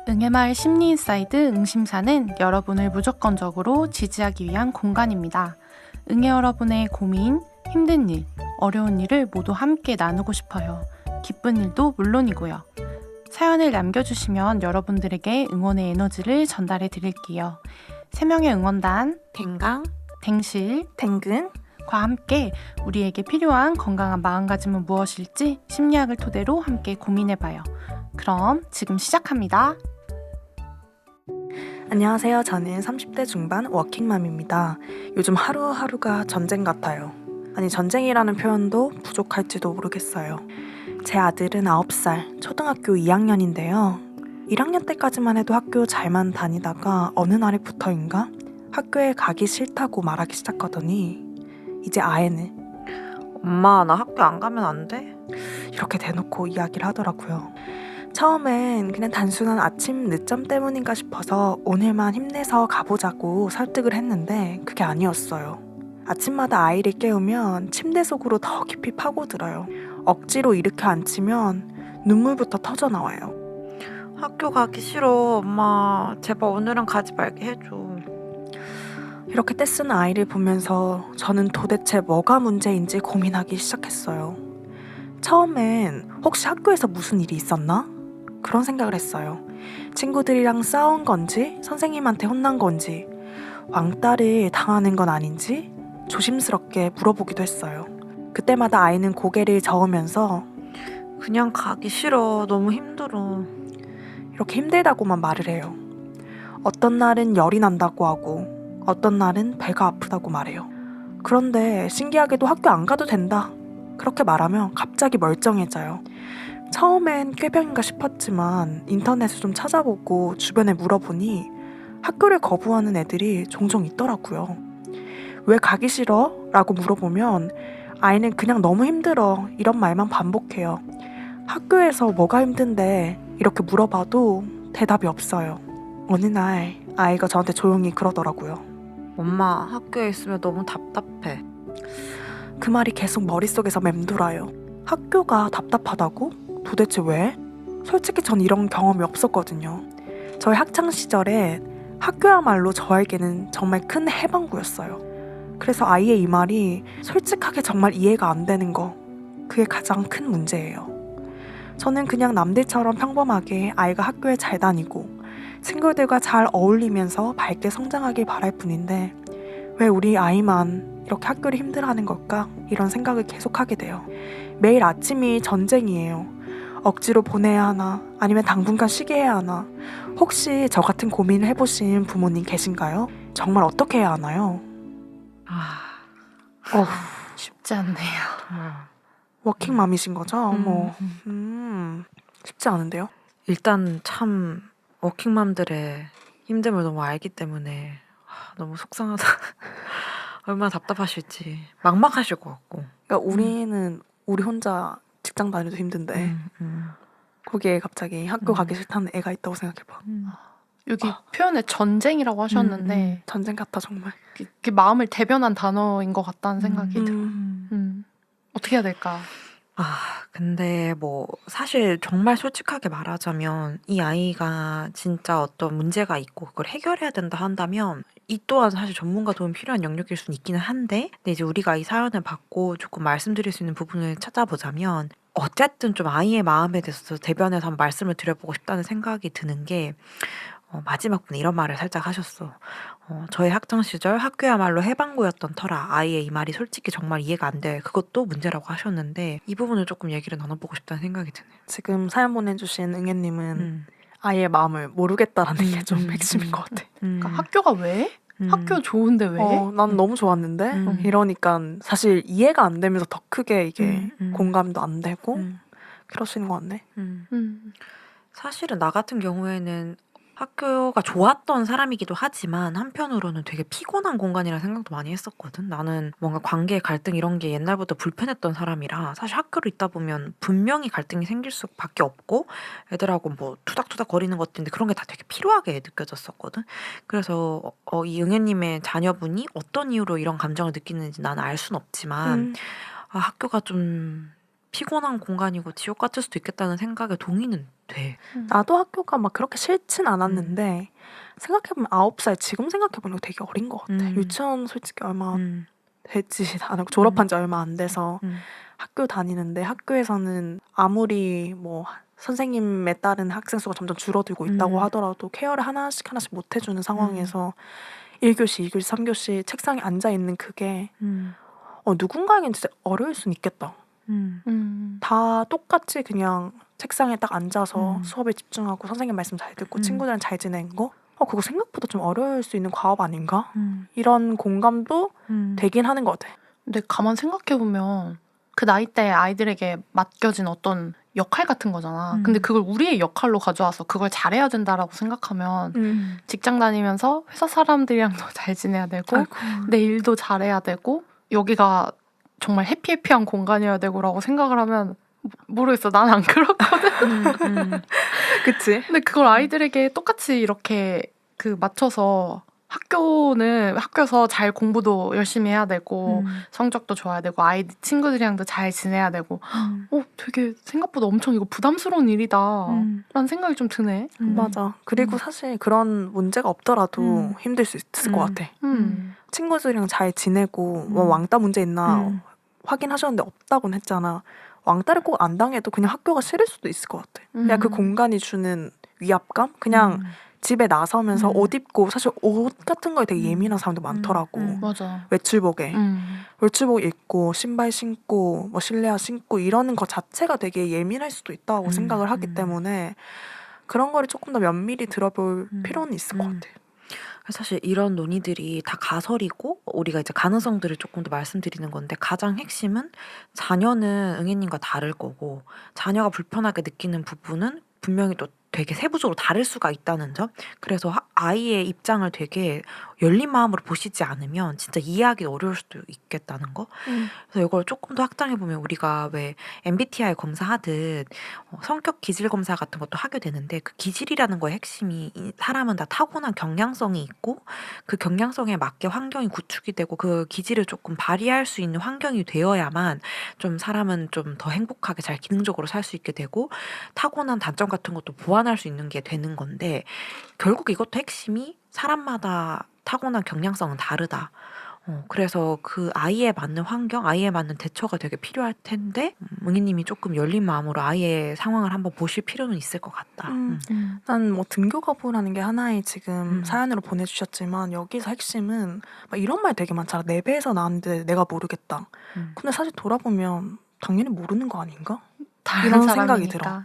응애마을 심리인사이드 응심사는 여러분을 무조건적으로 지지하기 위한 공간입니다. 응애 여러분의 고민, 힘든 일, 어려운 일을 모두 함께 나누고 싶어요. 기쁜 일도 물론이고요. 사연을 남겨주시면 여러분들에게 응원의 에너지를 전달해 드릴게요. 3명의 응원단, 댕강, 댕실, 댕근 과 함께 우리에게 필요한 건강한 마음가짐은 무엇일지 심리학을 토대로 함께 고민해봐요. 그럼 지금 시작합니다. 안녕하세요. 저는 30대 중반 워킹맘입니다. 요즘 하루하루가 전쟁 같아요. 아니 전쟁이라는 표현도 부족할지도 모르겠어요. 제 아들은 9살, 초등학교 2학년인데요. 1학년 때까지만 해도 학교 잘만 다니다가 어느 날부터인가 학교에 가기 싫다고 말하기 시작하더니 이제 아예는 엄마, 나 학교 안 가면 안 돼? 이렇게 대놓고 이야기를 하더라고요. 처음엔 그냥 단순한 아침 늦잠 때문인가 싶어서 오늘만 힘내서 가보자고 설득을 했는데 그게 아니었어요. 아침마다 아이를 깨우면 침대 속으로 더 깊이 파고들어요. 억지로 일으켜 앉히면 눈물부터 터져나와요. 학교 가기 싫어. 엄마, 제발 오늘은 가지 말게 해줘. 이렇게 떼쓰는 아이를 보면서 저는 도대체 뭐가 문제인지 고민하기 시작했어요. 처음엔 혹시 학교에서 무슨 일이 있었나? 그런 생각을 했어요. 친구들이랑 싸운 건지 선생님한테 혼난 건지 왕따를 당하는 건 아닌지 조심스럽게 물어보기도 했어요. 그때마다 아이는 고개를 저으면서 그냥 가기 싫어. 너무 힘들어. 이렇게 힘들다고만 말을 해요. 어떤 날은 열이 난다고 하고 어떤 날은 배가 아프다고 말해요. 그런데 신기하게도 학교 안 가도 된다. 그렇게 말하면 갑자기 멀쩡해져요. 처음엔 꾀병인가 싶었지만 인터넷을 좀 찾아보고 주변에 물어보니 학교를 거부하는 애들이 종종 있더라고요. 왜 가기 싫어? 라고 물어보면 아이는 그냥 너무 힘들어 이런 말만 반복해요. 학교에서 뭐가 힘든데 이렇게 물어봐도 대답이 없어요. 어느 날 아이가 저한테 조용히 그러더라고요. 엄마, 학교에 있으면 너무 답답해. 그 말이 계속 머릿속에서 맴돌아요. 학교가 답답하다고? 도대체 왜? 솔직히 전 이런 경험이 없었거든요. 저의 학창시절에 학교야말로 저에게는 정말 큰 해방구였어요. 그래서 아이의 이 말이 솔직하게 정말 이해가 안 되는 거, 그게 가장 큰 문제예요. 저는 그냥 남들처럼 평범하게 아이가 학교에 잘 다니고 친구들과 잘 어울리면서 밝게 성장하길 바랄 뿐인데 왜 우리 아이만 이렇게 학교를 힘들어하는 걸까? 이런 생각을 계속하게 돼요. 매일 아침이 전쟁이에요. 억지로 보내야 하나? 아니면 당분간 쉬게 해야 하나? 혹시 저 같은 고민을 해보신 부모님 계신가요? 정말 어떻게 해야 하나요? 쉽지 않네요. 정말. 워킹맘이신 거죠? 쉽지 않은데요? 일단 참 워킹맘들의 힘듦을 너무 알기 때문에 너무 속상하다. 얼마나 답답하실지 막막하실 것 같고. 그러니까 우리는 우리 혼자 직장 다니도 힘든데 거기에 갑자기 학교 가기 싫다는 애가 있다고 생각해봐. 여기 표현에 전쟁이라고 하셨는데 전쟁 같아 정말. 그게 마음을 대변한 단어인 것 같다는 생각이 들어요. 어떻게 해야 될까? 근데 뭐 사실 정말 솔직하게 말하자면 이 아이가 진짜 어떤 문제가 있고 그걸 해결해야 된다 한다면 이 또한 사실 전문가 도움 필요한 영역일 수는 있기는 한데 근데 이제 우리가 이 사연을 받고 조금 말씀드릴 수 있는 부분을 찾아보자면 어쨌든 좀 아이의 마음에 대해서 대변해서 한번 말씀을 드려보고 싶다는 생각이 드는 게 마지막 분에 이런 말을 살짝 하셨어. 저의 학창시절 학교야말로 해방구였던 터라 아이의 이 말이 솔직히 정말 이해가 안 돼. 그것도 문제라고 하셨는데 이 부분을 조금 얘기를 나눠보고 싶다는 생각이 드네요. 지금 사연 보내주신 응애님은 아이의 마음을 모르겠다라는 게 좀 핵심인 것 같아. 그러니까 학교가 왜? 학교 좋은데 왜? 난 너무 좋았는데 이러니까 사실 이해가 안 되면서 더 크게 이게 공감도 안 되고 그러시는 것 같네. 사실은 나 같은 경우에는 학교가 좋았던 사람이기도 하지만 한편으로는 되게 피곤한 공간이라는 생각도 많이 했었거든. 나는 뭔가 관계 갈등 이런 게 옛날부터 불편했던 사람이라 사실 학교를 있다 보면 분명히 갈등이 생길 수밖에 없고 애들하고 뭐 투닥투닥 거리는 것들인데 그런 게 다 되게 필요하게 느껴졌었거든. 그래서 이 응애님의 자녀분이 어떤 이유로 이런 감정을 느끼는지 나는 알 순 없지만 학교가 좀 피곤한 공간이고 지옥 같을 수도 있겠다는 생각에 동의는 돼. 나도 학교가 막 그렇게 싫진 않았는데 생각해보면 9살 지금 생각해보면 되게 어린 것 같아. 유치원 솔직히 얼마 되지 않았고 졸업한 지 얼마 안 돼서 학교 다니는데 학교에서는 아무리 뭐 선생님에 따른 학생 수가 점점 줄어들고 있다고 하더라도 케어를 하나씩 못 해주는 상황에서 1교시, 2교시, 3교시 책상에 앉아있는 그게 누군가에겐 진짜 어려울 수는 있겠다. 다 똑같이 그냥 책상에 딱 앉아서 수업에 집중하고 선생님 말씀 잘 듣고 친구들이랑 잘 지내는 거? 그거 생각보다 좀 어려울 수 있는 과업 아닌가? 이런 공감도 되긴 하는 것 같아. 근데 가만 생각해보면 그 나이 때 아이들에게 맡겨진 어떤 역할 같은 거잖아. 근데 그걸 우리의 역할로 가져와서 그걸 잘해야 된다라고 생각하면 직장 다니면서 회사 사람들이랑도 잘 지내야 되고 내 일도 잘해야 되고 여기가 정말 해피해피한 공간이어야 되고라고 생각을 하면 모르겠어. 난 안 그렇거든. 그치? 근데 그걸 아이들에게 똑같이 이렇게 그 맞춰서 학교에서 잘 공부도 열심히 해야 되고 성적도 좋아야 되고 아이들 친구들이랑도 잘 지내야 되고 되게 생각보다 엄청 이거 부담스러운 일이다 라는 생각이 좀 드네. 맞아. 그리고 사실 그런 문제가 없더라도 힘들 수 있을 것 같아. 친구들이랑 잘 지내고 뭐 왕따 문제 있나 확인하셨는데 없다고는 했잖아. 왕따를 꼭 안 당해도 그냥 학교가 싫을 수도 있을 것 같아. 그냥 그 공간이 주는 위압감? 그냥 집에 나서면서 옷 입고 사실 옷 같은 거에 되게 예민한 사람도 많더라고. 맞아. 외출복에. 외출복 입고 신발 신고 뭐 실내화 신고 이러는 것 자체가 되게 예민할 수도 있다고 생각을 하기 때문에 그런 거를 조금 더 면밀히 들어볼 필요는 있을 것 같아. 사실 이런 논의들이 다 가설이고 우리가 이제 가능성들을 조금 더 말씀드리는 건데 가장 핵심은 자녀는 응애님과 다를 거고 자녀가 불편하게 느끼는 부분은 분명히 또 되게 세부적으로 다를 수가 있다는 점. 그래서 아이의 입장을 되게 열린 마음으로 보시지 않으면 진짜 이해하기 어려울 수도 있겠다는 거. 그래서 이걸 조금 더 확장해보면 우리가 왜 MBTI 검사하듯 성격 기질 검사 같은 것도 하게 되는데 그 기질이라는 거의 핵심이 사람은 다 타고난 경향성이 있고 그 경향성에 맞게 환경이 구축이 되고 그 기질을 조금 발휘할 수 있는 환경이 되어야만 좀 사람은 좀 더 행복하게 잘 기능적으로 살 수 있게 되고 타고난 단점 같은 것도 보완할 수 있는 게 되는 건데 결국 이것도 핵심이 사람마다 타고난 경향성은 다르다. 그래서 그 아이에 맞는 환경, 아이에 맞는 대처가 되게 필요할 텐데 응희님이 조금 열린 마음으로 아이의 상황을 한번 보실 필요는 있을 것 같다. 난 뭐 등교 거부라는 게 하나의 지금 사연으로 보내주셨지만 여기서 핵심은 막 이런 말 되게 많잖아. 내 배에서 나왔는데 내가 모르겠다. 근데 사실 돌아보면 당연히 모르는 거 아닌가? 이런 생각이 들어.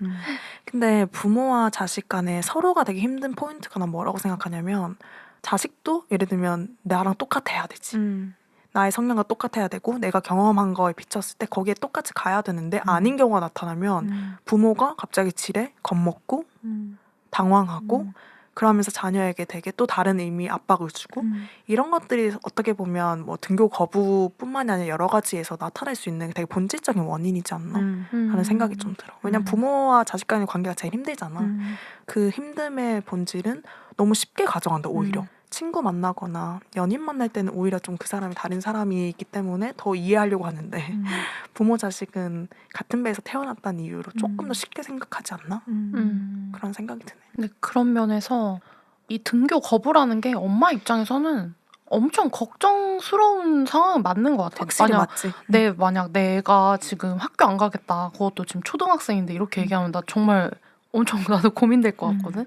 근데 부모와 자식 간에 서로가 되게 힘든 포인트가 난 뭐라고 생각하냐면 자식도 예를 들면 나랑 똑같아야 되지. 나의 성향과 똑같아야 되고 내가 경험한 거에 비쳤을 때 거기에 똑같이 가야 되는데 아닌 경우가 나타나면 부모가 갑자기 지레 겁먹고 당황하고 그러면서 자녀에게 되게 또 다른 의미 압박을 주고 이런 것들이 어떻게 보면 뭐 등교 거부뿐만이 아니라 여러 가지에서 나타날 수 있는 되게 본질적인 원인이지 않나 하는 생각이 좀 들어. 왜냐면 부모와 자식 간의 관계가 제일 힘들잖아. 그 힘듦의 본질은 너무 쉽게 가져간다 오히려. 친구 만나거나 연인 만날 때는 오히려 좀 그 사람이 다른 사람이기 때문에 더 이해하려고 하는데 부모 자식은 같은 배에서 태어났다는 이유로 조금 더 쉽게 생각하지 않나? 그런 생각이 드네. 근데 그런 면에서 이 등교 거부라는 게 엄마 입장에서는 엄청 걱정스러운 상황은 맞는 것 같아. 확실히 맞지. 만약 내가 지금 학교 안 가겠다. 그것도 지금 초등학생인데 이렇게 얘기하면 나 정말 엄청 나도 고민될 것 같거든.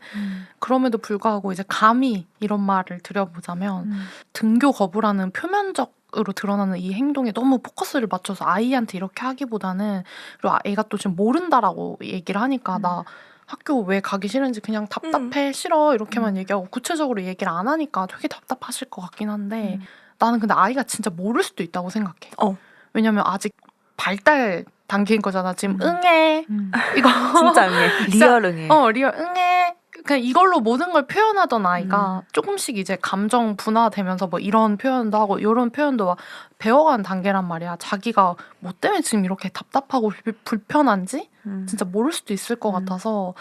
그럼에도 불구하고 이제 감히 이런 말을 드려보자면 등교 거부라는 표면적으로 드러나는 이 행동에 너무 포커스를 맞춰서 아이한테 이렇게 하기보다는 그리고 애가 또 지금 모른다라고 얘기를 하니까 나 학교 왜 가기 싫은지 그냥 답답해 싫어 이렇게만 얘기하고 구체적으로 얘기를 안 하니까 되게 답답하실 것 같긴 한데 나는 근데 아이가 진짜 모를 수도 있다고 생각해. 왜냐면 아직 발달 단계인 거잖아. 지금 응애 이거 진짜 응애. 리얼 응애. 리얼 응애. 그냥 이걸로 모든 걸 표현하던 아이가 조금씩 이제 감정 분화되면서 뭐 이런 표현도 하고 이런 표현도 막 배워가는 단계란 말이야. 자기가 뭐 때문에 지금 이렇게 답답하고 불편한지 진짜 모를 수도 있을 것 같아서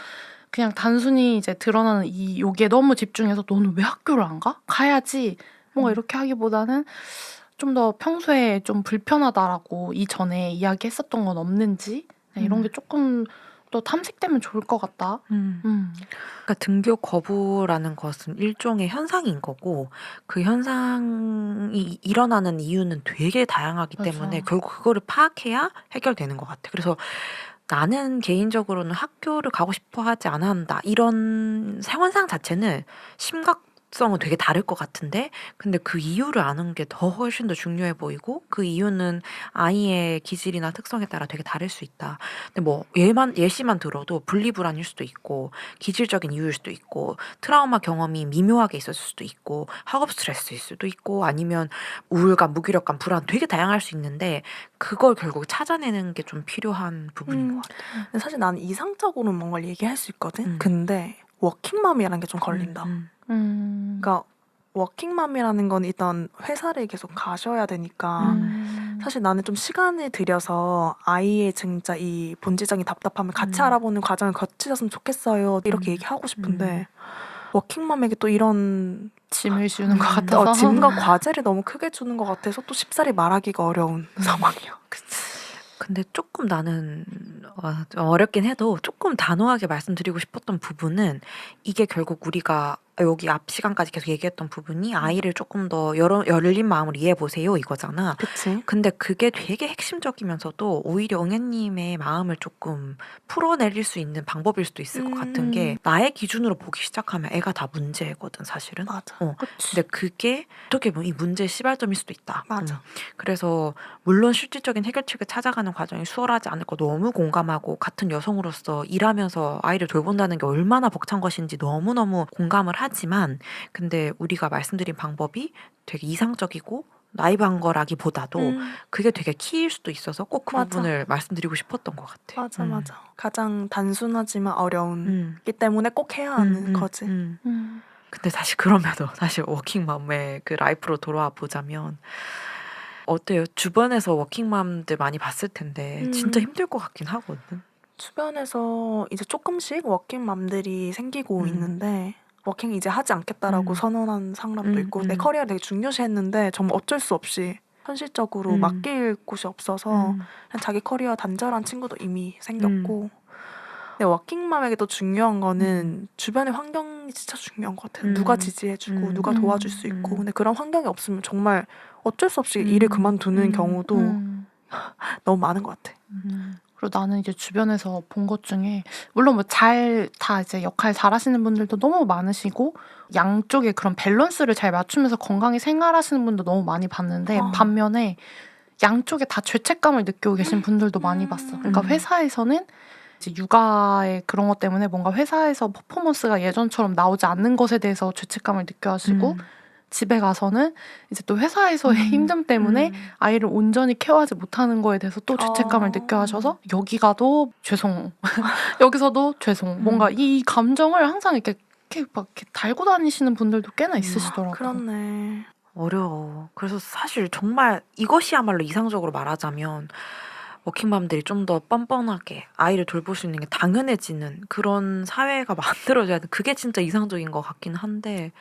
그냥 단순히 이제 드러나는 이 요기에 너무 집중해서 너는 왜 학교를 안 가? 가야지. 뭔가 이렇게 하기보다는 좀 더 평소에 좀 불편하다라고 이전에 이야기했었던 건 없는지 이런 게 조금 더 탐색되면 좋을 것 같다. 그러니까 등교 거부라는 것은 일종의 현상인 거고 그 현상이 일어나는 이유는 되게 다양하기 맞아. 때문에 결국 그거를 파악해야 해결되는 것 같아. 그래서 나는 개인적으로는 학교를 가고 싶어 하지 않아 한다. 이런 상황상 자체는 심각성은 되게 다를 것 같은데 근데 그 이유를 아는 게 더 훨씬 더 중요해 보이고 그 이유는 아이의 기질이나 특성에 따라 되게 다를 수 있다. 근데 뭐 예시만 들어도 분리불안일 수도 있고 기질적인 이유일 수도 있고 트라우마 경험이 미묘하게 있었을 수도 있고 학업 스트레스일 수도 있고 아니면 우울감, 무기력감, 불안 되게 다양할 수 있는데 그걸 결국 찾아내는 게 좀 필요한 부분인 것 같아. 근데 사실 나는 이상적으로는 뭔가를 얘기할 수 있거든. 음. 근데 워킹맘이라는 게 좀 걸린다. 그러니까 워킹맘이라는 건 일단 회사를 계속 가셔야 되니까 사실 나는 좀 시간을 들여서 아이의 진짜 이 본질적인 답답함을 같이 알아보는 과정을 거치셨으면 좋겠어요. 이렇게 얘기하고 싶은데 워킹맘에게 또 이런 짐을 주는 것 같아서. 짐과 과제를 너무 크게 주는 것 같아서 또 쉽사리 말하기가 어려운 상황이야. 근데 조금 나는 좀 어렵긴 해도 조금 단호하게 말씀드리고 싶었던 부분은 이게 결국 우리가 여기 앞 시간까지 계속 얘기했던 부분이 아이를 조금 더 열린 마음으로 이해해보세요 이거잖아. 그치? 근데 그게 되게 핵심적이면서도 오히려 응애님의 마음을 조금 풀어내릴 수 있는 방법일 수도 있을 것 같은 게 나의 기준으로 보기 시작하면 애가 다 문제거든 사실은. 맞아. 그치. 근데 그게 어떻게 보면 이 문제의 시발점일 수도 있다. 맞아. 그래서 물론 실질적인 해결책을 찾아가는 과정이 수월하지 않을 거 너무 공감하고 같은 여성으로서 일하면서 아이를 돌본다는 게 얼마나 벅찬 것인지 너무너무 공감을 하지만 근데 우리가 말씀드린 방법이 되게 이상적이고 나이브한 거라기보다도 그게 되게 키일 수도 있어서 꼭 그 맞아. 부분을 말씀드리고 싶었던 것 같아. 맞아, 맞아. 가장 단순하지만 어려운기 때문에 꼭 해야 하는 거지. 근데 사실 그럼에도 사실 워킹맘의 그 라이프로 돌아와 보자면 어때요? 주변에서 워킹맘들 많이 봤을 텐데 진짜 힘들 것 같긴 하거든. 주변에서 이제 조금씩 워킹맘들이 생기고 있는데 워킹 이제 하지 않겠다라고 선언한 사람도 있고 내 커리어를 되게 중요시했는데 정말 어쩔 수 없이 현실적으로 맡길 곳이 없어서 그냥 자기 커리어 단절한 친구도 이미 생겼고 근데 워킹맘에게 또 중요한 거는 주변의 환경이 진짜 중요한 것 같아요. 누가 지지해주고 누가 도와줄 수 있고 근데 그런 환경이 없으면 정말 어쩔 수 없이 일을 그만두는 경우도 너무 많은 것 같아. 그리고 나는 이제 주변에서 본 것 중에 물론 뭐 다 이제 역할 잘하시는 분들도 너무 많으시고 양쪽의 그런 밸런스를 잘 맞추면서 건강히 생활하시는 분도 너무 많이 봤는데 반면에 양쪽에 다 죄책감을 느끼고 계신 분들도 많이 봤어. 그러니까 회사에서는 이제 육아의 그런 것 때문에 뭔가 회사에서 퍼포먼스가 예전처럼 나오지 않는 것에 대해서 죄책감을 느껴하시고 집에 가서는 이제 또 회사에서의 힘듦 때문에 아이를 온전히 케어하지 못하는 거에 대해서 또 죄책감을 느껴하셔서 여기 가도 죄송, 여기서도 죄송. 뭔가 이 감정을 항상 이렇게 막 이렇게 달고 다니시는 분들도 꽤나 있으시더라고요. 그렇네. 어려워. 그래서 사실 정말 이것이야말로 이상적으로 말하자면 워킹맘들이 좀 더 뻔뻔하게 아이를 돌볼 수 있는 게 당연해지는 그런 사회가 만들어져야 돼. 그게 진짜 이상적인 것 같긴 한데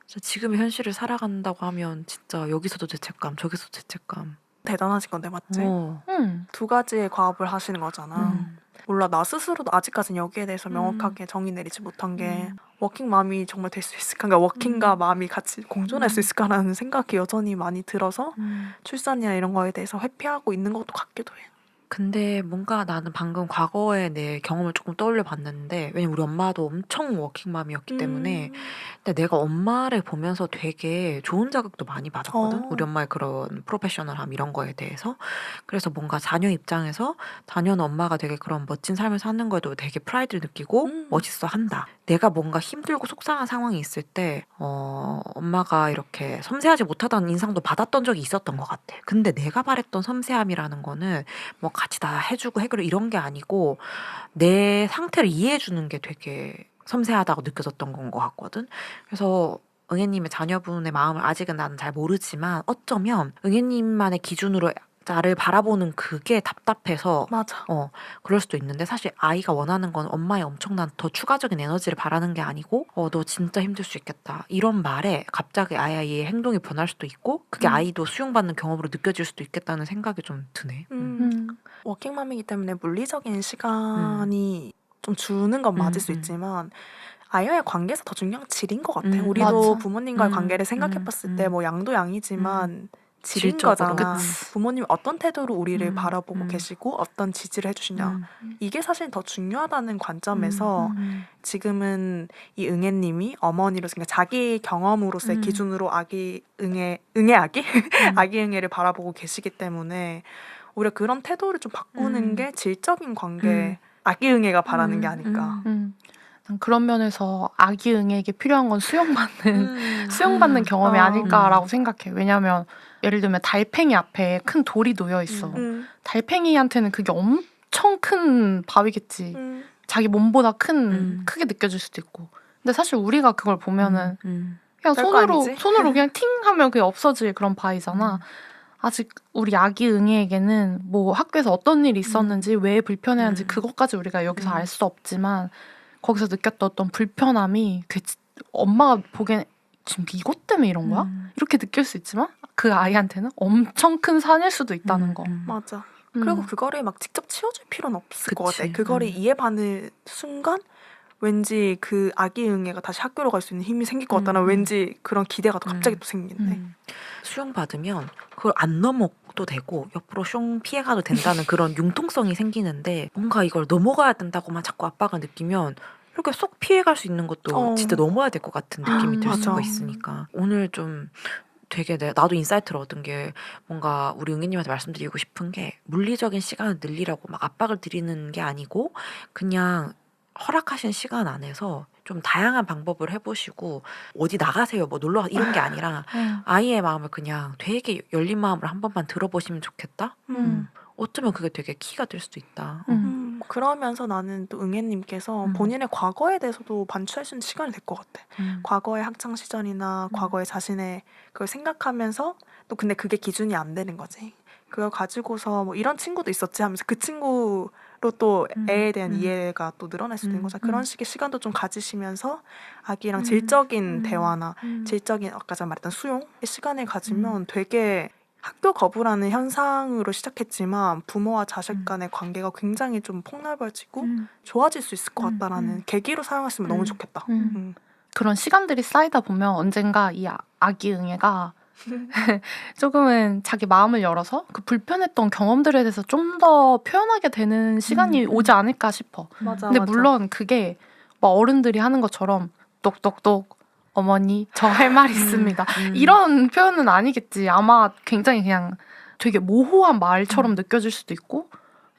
진짜 지금의 현실을 살아간다고 하면 진짜 여기서도 죄책감, 저기서도 죄책감. 대단하신 건데 맞지? 두 가지의 과업을 하시는 거잖아. 몰라 나 스스로도 아직까지는 여기에 대해서 명확하게 정의 내리지 못한 게 워킹맘이 정말 될 수 있을까? 그러니까 워킹과 맘이 같이 공존할 수 있을까라는 생각이 여전히 많이 들어서 출산이나 이런 거에 대해서 회피하고 있는 것도 같기도 해. 근데 뭔가 나는 방금 과거의 내 경험을 조금 떠올려 봤는데 왜냐면 우리 엄마도 엄청 워킹맘이었기 때문에 근데 내가 엄마를 보면서 되게 좋은 자극도 많이 받았거든. 우리 엄마의 그런 프로페셔널함 이런 거에 대해서. 그래서 뭔가 자녀 입장에서 자녀는 엄마가 되게 그런 멋진 삶을 사는 거에도 되게 프라이드를 느끼고 멋있어 한다. 내가 뭔가 힘들고 속상한 상황이 있을 때 엄마가 이렇게 섬세하지 못하다는 인상도 받았던 적이 있었던 것 같아. 근데 내가 바랬던 섬세함이라는 거는 뭐 같이 다 해주고 해결을 이런 게 아니고 내 상태를 이해해주는 게 되게 섬세하다고 느껴졌던 건 것 같거든. 그래서 응애님의 자녀분의 마음을 아직은 나는 잘 모르지만 어쩌면 응애님만의 기준으로 나를 바라보는 그게 답답해서 맞아. 그럴 수도 있는데 사실 아이가 원하는 건 엄마의 엄청난 더 추가적인 에너지를 바라는 게 아니고 너 진짜 힘들 수 있겠다 이런 말에 갑자기 아이의 행동이 변할 수도 있고 그게 아이도 수용받는 경험으로 느껴질 수도 있겠다는 생각이 좀 드네. 워킹맘이기 때문에 물리적인 시간이 좀 주는 건 맞을 수 있지만 아이와의 관계에서 더 중요한 질인 것 같아. 우리도 맞아. 부모님과의 관계를 생각해봤을 때 뭐 양도 양이지만 질인 질적으로. 거잖아. 그치. 부모님이 어떤 태도로 우리를 바라보고 계시고 어떤 지지를 해주시냐. 음. 이게 사실 더 중요하다는 관점에서 음. 지금은 이 응애님이 어머니로서 그러니까 자기 경험으로서의 기준으로 아기 응애 아기? 아기 응애를 바라보고 계시기 때문에 오히려 그런 태도를 좀 바꾸는 게 질적인 관계 아기 응애가 바라는 게 아닐까. 난 그런 면에서 아기 응애에게 필요한 건 수용받는 경험이 아. 아닐까라고 생각해. 왜냐면 예를 들면 달팽이 앞에 큰 돌이 놓여 있어. 달팽이한테는 그게 엄청 큰 바위겠지. 자기 몸보다 크게 느껴질 수도 있고. 근데 사실 우리가 그걸 보면은 그냥 별거 아니지. 손으로 그냥 팅 하면 그게 없어질 그런 바위잖아. 아직 우리 아기 응애에게는 뭐 학교에서 어떤 일이 있었는지 왜 불편해하는지 그것까지 우리가 여기서 알 수 없지만 거기서 느꼈던 어떤 불편함이 엄마가 보기엔 지금 이것 때문에 이런 거야? 이렇게 느낄 수 있지만 그 아이한테는 엄청 큰 산일 수도 있다는 거. 맞아. 그리고 그거를 막 직접 치워줄 필요는 없을 것 같아. 그거를 이해받는 순간 왠지 그 아기 응애가 다시 학교로 갈 수 있는 힘이 생길 것 같다는 왠지 그런 기대가 또 갑자기 또 생긴대. 수용받으면 그걸 안 넘어도 되고 옆으로 슝 피해가도 된다는 그런 융통성이 생기는데 뭔가 이걸 넘어가야 된다고만 자꾸 압박을 느끼면 이렇게 쏙 피해갈 수 있는 것도 진짜 넘어야 될 것 같은 느낌이 들 맞아. 수가 있으니까 오늘 좀 되게 나도 인사이트를 얻은 게 뭔가 우리 응애님한테 말씀드리고 싶은 게 물리적인 시간을 늘리라고 막 압박을 드리는 게 아니고 그냥 허락하신 시간 안에서 좀 다양한 방법을 해보시고 어디 나가세요 뭐 놀러 이런 게 아니라 아이의 마음을 그냥 되게 열린 마음으로 한 번만 들어보시면 좋겠다. 어쩌면 그게 되게 키가 될 수도 있다. 그러면서 나는 또 응애님께서 본인의 과거에 대해서도 반추할 수 있는 시간이 될 것 같아. 과거의 학창 시절이나 과거의 자신의 그걸 생각하면서 또 근데 그게 기준이 안 되는 거지. 그걸 가지고서 뭐 이런 친구도 있었지 하면서 그 친구로 또 애에 대한 이해가 또 늘어날 수도 있는 거잖아. 그런 식의 시간도 좀 가지시면서 아기랑 질적인 대화나 질적인 아까 전에 말했던 수용의 시간을 가지면 되게 학교 거부라는 현상으로 시작했지만 부모와 자식 간의 관계가 굉장히 좀 폭넓어지고 좋아질 수 있을 것 같다라는 계기로 사용했으면 너무 좋겠다. 그런 시간들이 쌓이다 보면 언젠가 이 아기 응애가 조금은 자기 마음을 열어서 그 불편했던 경험들에 대해서 좀 더 표현하게 되는 시간이 오지 않을까 싶어. 맞아, 근데 맞아. 물론 그게 막 어른들이 하는 것처럼 똑똑똑 어머니 저 할 말 있습니다. 이런 표현은 아니겠지. 아마 굉장히 그냥 되게 모호한 말처럼 느껴질 수도 있고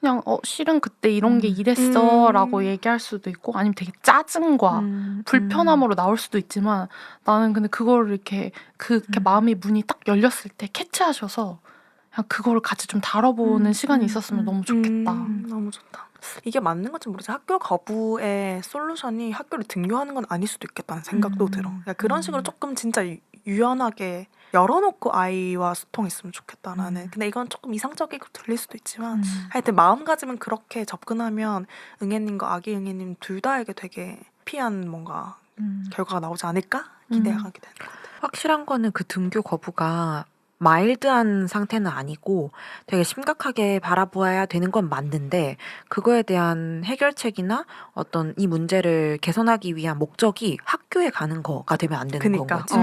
그냥 실은 그때 이런 게 이랬어 라고 얘기할 수도 있고 아니면 되게 짜증과 불편함으로 나올 수도 있지만 나는 근데 그거를 이렇게 마음이 문이 딱 열렸을 때 캐치하셔서 그냥 그거를 같이 좀 다뤄보는 시간이 있었으면 너무 좋겠다. 너무 좋다. 이게 맞는 건지 모르지 학교 거부의 솔루션이 학교를 등교하는 건 아닐 수도 있겠다는 생각도 들어. 그러니까 그런 식으로 조금 진짜 유연하게 열어놓고 아이와 소통했으면 좋겠다라는. 근데 이건 조금 이상적이고 들릴 수도 있지만 하여튼 마음가짐은 그렇게 접근하면 응애님과 아기 응애님 둘 다에게 되게 피한 뭔가 결과가 나오지 않을까 기대하게 되는 것 같아요. 확실한 거는 그 등교 거부가 마일드한 상태는 아니고 되게 심각하게 바라보아야 되는 건 맞는데 그거에 대한 해결책이나 어떤 이 문제를 개선하기 위한 목적이 학교에 가는 거가 되면 안 되는 건 거지.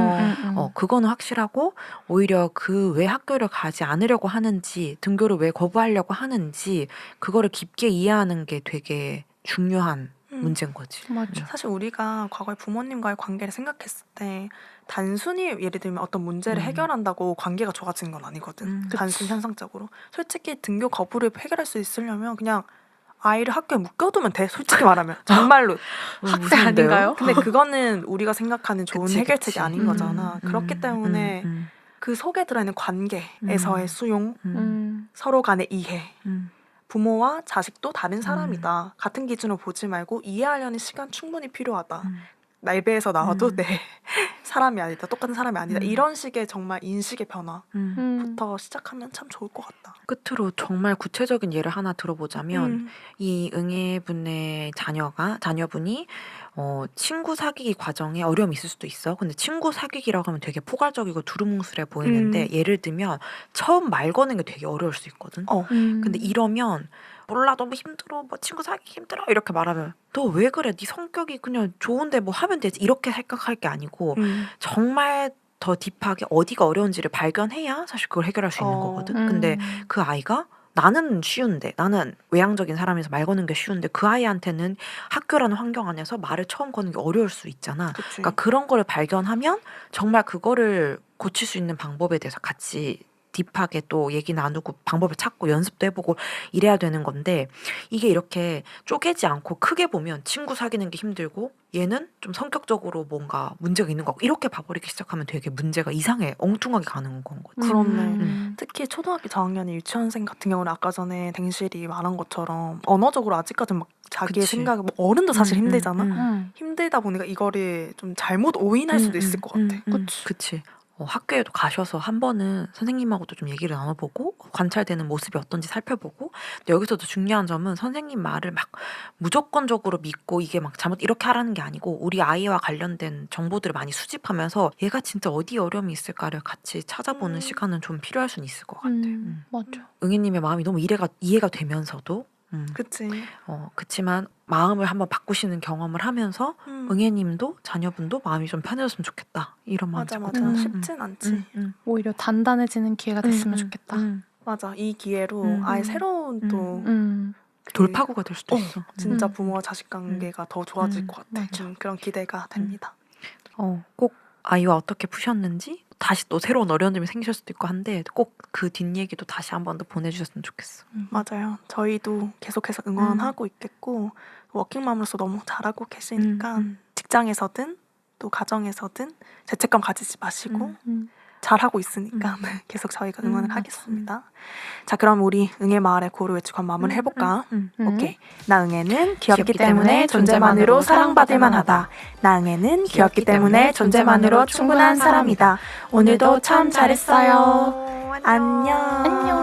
그거는 확실하고 오히려 그 왜 학교를 가지 않으려고 하는지 등교를 왜 거부하려고 하는지 그거를 깊게 이해하는 게 되게 중요한 문제인 거지. 맞아. 사실 우리가 과거에 부모님과의 관계를 생각했을 때 단순히 예를 들면 어떤 문제를 해결한다고 관계가 좋아지는 건 아니거든. 단순 현상적으로. 솔직히 등교 거부를 해결할 수 있으려면 그냥 아이를 학교에 묶여두면 돼. 솔직히 말하면. 정말로. 학대 아닌가요? 근데 그거는 우리가 생각하는 좋은 그치, 해결책이 그치. 아닌 거잖아. 그렇기 때문에 그 속에 들어있는 관계에서의 수용, 서로 간의 이해, 부모와 자식도 다른 사람이다. 같은 기준으로 보지 말고 이해하려는 시간 충분히 필요하다. 날 배에서 나와도 내 사람이 아니다, 똑같은 사람이 아니다 이런 식의 정말 인식의 변화부터 시작하면 참 좋을 것 같다. 끝으로 정말 구체적인 예를 하나 들어보자면 음. 이 응애분의 자녀분이 친구 사귀기 과정에 어려움이 있을 수도 있어. 근데 친구 사귀기라고 하면 되게 포괄적이고 두루뭉술해 보이는데 예를 들면 처음 말 거는 게 되게 어려울 수 있거든. 근데 이러면 몰라 너무 힘들어 뭐 친구 사귀기 힘들어 이렇게 말하면 너 왜 그래 네 성격이 그냥 좋은데 뭐 하면 되지 이렇게 생각할 게 아니고 정말 더 딥하게 어디가 어려운지를 발견해야 사실 그걸 해결할 수 있는 거거든. 근데 그 아이가 나는 쉬운데 나는 외향적인 사람에서 말 거는 게 쉬운데 그 아이한테는 학교라는 환경 안에서 말을 처음 거는 게 어려울 수 있잖아. 그치. 그러니까 그런 거를 발견하면 정말 그거를 고칠 수 있는 방법에 대해서 같이 딥하게 또 얘기 나누고 방법을 찾고 연습도 해보고 이래야 되는 건데 이게 이렇게 쪼개지 않고 크게 보면 친구 사귀는 게 힘들고 얘는 좀 성격적으로 뭔가 문제가 있는 거 같고 이렇게 봐버리기 시작하면 되게 문제가 이상해 엉뚱하게 가는 건 거지. 그렇네. 특히 초등학교 저학년의 유치원생 같은 경우는 아까 전에 댕실이 말한 것처럼 언어적으로 아직까지 막 자기의 그치. 생각을 뭐 어른도 사실 힘들잖아. 음. 힘들다 보니까 이거를 좀 잘못 오인할 수도 있을 것 같아. 그치. 학교에도 가셔서 한 번은 선생님하고도 좀 얘기를 나눠보고 관찰되는 모습이 어떤지 살펴보고 근데 여기서도 중요한 점은 선생님 말을 막 무조건적으로 믿고 이게 막 잘못 이렇게 하라는 게 아니고 우리 아이와 관련된 정보들을 많이 수집하면서 얘가 진짜 어디 어려움이 있을까를 같이 찾아보는 시간은 좀 필요할 수는 있을 것 같아. 맞아. 응애님의 마음이 너무 이해가 되면서도 그치. 그치만 마음을 한번 바꾸시는 경험을 하면서 응애님도 자녀분도 마음이 좀 편해졌으면 좋겠다 이런 마음이 맞아. 들거든. 쉽진 않지. 오히려 단단해지는 기회가 됐으면 좋겠다. 맞아. 이 기회로 아예 새로운 또 그 돌파구가 될 수도 있어. 진짜 부모와 자식 관계가 더 좋아질 것 같아. 맞아. 그런 기대가 됩니다. 꼭 아이와 어떻게 푸셨는지 다시 또 새로운 어려운 점이 생기실 수도 있고 한데 꼭 그 뒷얘기도 다시 한 번 더 보내주셨으면 좋겠어. 맞아요. 저희도 계속해서 응원하고 있겠고 워킹맘으로서 너무 잘하고 계시니까 직장에서든 또 가정에서든 죄책감 가지지 마시고 잘하고 있으니까 계속 저희가 응원을 하겠습니다. 자, 그럼 우리 응애 마을의 고루 외치고 한번 마무리 해볼까? 오케이. 나 응애는 귀엽기 때문에 존재만으로 사랑받을 만하다. 나 응애는 귀엽기 때문에 존재만으로 충분한 사람이다. 오늘도 참 잘했어요. 안녕.